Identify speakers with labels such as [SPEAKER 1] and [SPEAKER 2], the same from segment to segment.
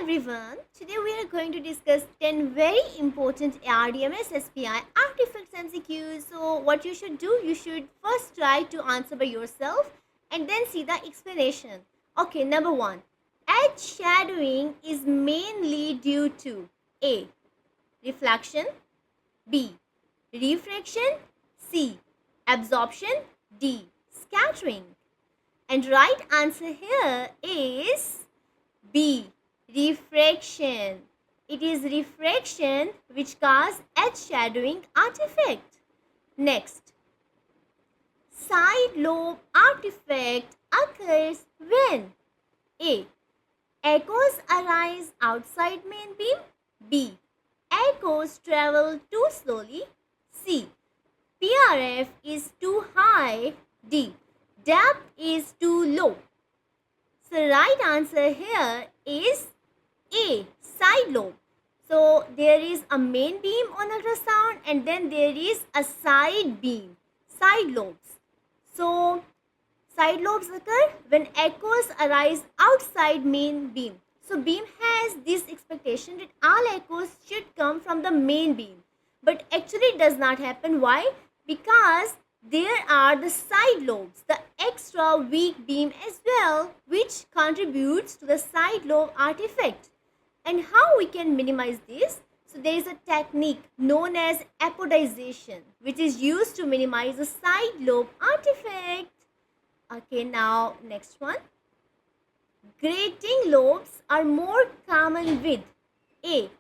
[SPEAKER 1] everyone, today we are going to discuss 10 very important RDMS SPI artifacts MCQs. So what you should do, you should first try to answer by yourself and then see the explanation. Okay, number 1. Edge shadowing is mainly due to A. Reflection, B. Refraction, C. Absorption, D. Scattering. And right answer here is B. Refraction. It is refraction which causes edge shadowing artifact. Next, side lobe artifact occurs when A. Echoes arise outside main beam. B. Echoes travel too slowly. C. PRF is too high. D. Depth is too low. So right answer here is A. Side lobe. So there is a main beam on ultrasound and then there is a side beam, side lobes. So side lobes occur when echoes arise outside main beam. So beam has this expectation that all echoes should come from the main beam. But actually it does not happen. Why? Because there are the side lobes, the extra weak beam as well, which contributes to the side lobe artifact. And how we can minimize this? So there is a technique known as apodization, which is used to minimize the side lobe artifact. Okay, now next one. Grating lobes are more common with A.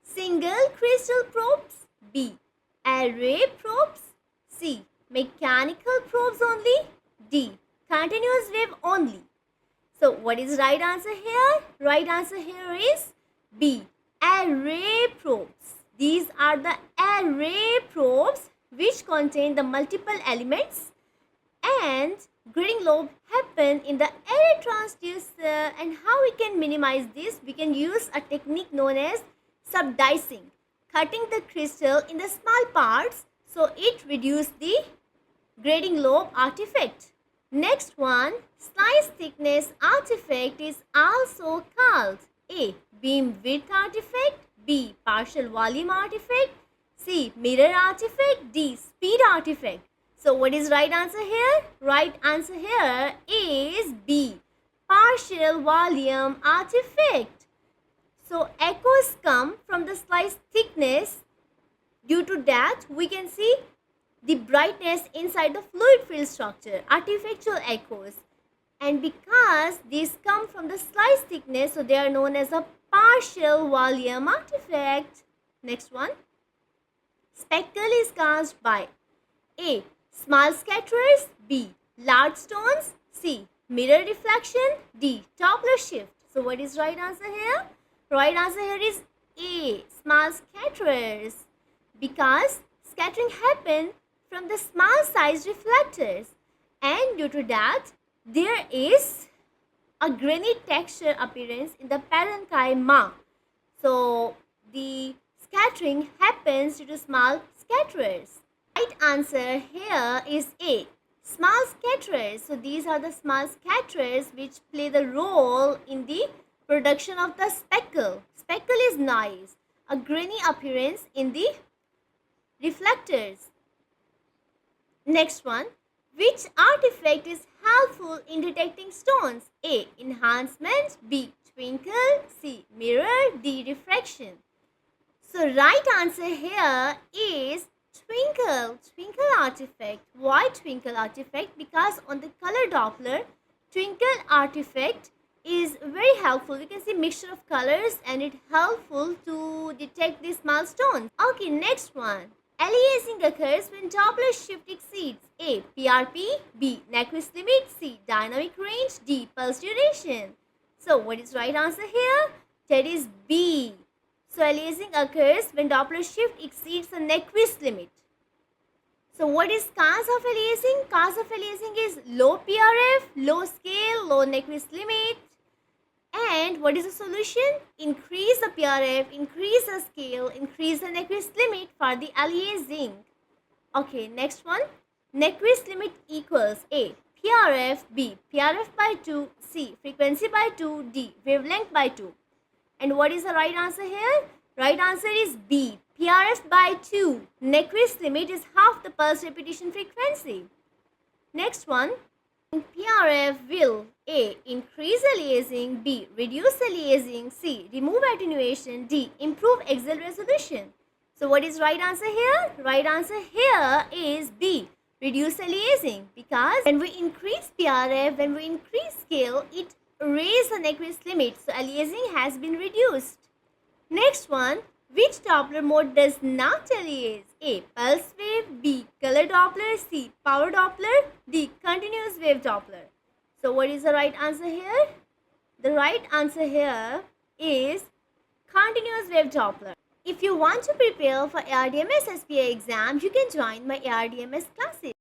[SPEAKER 1] Single crystal probes, B. Array probes, C. Mechanical probes only, D. Continuous wave only. So what is right answer here? Right answer here is B. Array probes. These are the array probes which contain the multiple elements, and grating lobe happen in the array transducer. And how we can minimize this? We can use a technique known as subdicing, cutting the crystal in the small parts so it reduces the grating lobe artifact. Next one, slice thickness artifact is also called A. Beam width artifact, B. Partial volume artifact, C. Mirror artifact, D. Speed artifact. So what is right answer here? Right answer here is B. Partial volume artifact. So echoes come from the slice thickness. Due to that, we can see the brightness inside the fluid field structure, artifactual echoes. And because these come from the slice thickness, so they are known as a partial volume artifact. Next one. Speckle is caused by A. Small scatterers, B. Large stones, C. Mirror reflection, D. Doppler shift. So what is right answer here? Right answer here is A. Small scatterers. Because scattering happens from the small size reflectors, and due to that there is a grainy texture appearance in the parenchyma. So the scattering happens due to small scatterers. Right answer here is A. Small scatterers. So these are the small scatterers which play the role in the production of the speckle. Speckle is noise, a grainy appearance in the reflectors. Next one. Which artifact is helpful in detecting stones? A. Enhancement, B. Twinkle, C. Mirror, D. Refraction. So right answer here is twinkle. Twinkle artifact. Why twinkle artifact? Because on the color Doppler, twinkle artifact is very helpful. You can see mixture of colors and it helpful to detect these small stones. Okay, next one. Aliasing occurs when Doppler shift exceeds A. PRP, B. Nyquist limit, C. Dynamic range, D. Pulse duration. So what is right answer here? That is B. So aliasing occurs when Doppler shift exceeds the Nyquist limit. So what is cause of aliasing? Cause of aliasing is low PRF, low scale, low Nyquist limit. And what is the solution? Increase the PRF, increase the scale, increase the Nyquist limit for the aliasing. Okay, next one. Nyquist limit equals A. PRF, B. PRF by 2, C. Frequency by 2, D. Wavelength by 2. And what is the right answer here? Right answer is B. PRF by 2. Nyquist limit is half the pulse repetition frequency. Next one. PRF will A. Increase aliasing, B. Reduce aliasing, C. Remove attenuation, D. Improve axial resolution. So what is right answer here? Right answer here is B. Reduce aliasing, because when we increase PRF, when we increase scale, it raises the Nyquist limit. So aliasing has been reduced. Next one. Which Doppler mode does not aliase? A. Pulse wave, B. Color Doppler, C. Power Doppler, D. Continuous wave Doppler. So what is the right answer here? The right answer here is continuous wave Doppler. If you want to prepare for ARDMS SPI exam, you can join my ARDMS classes.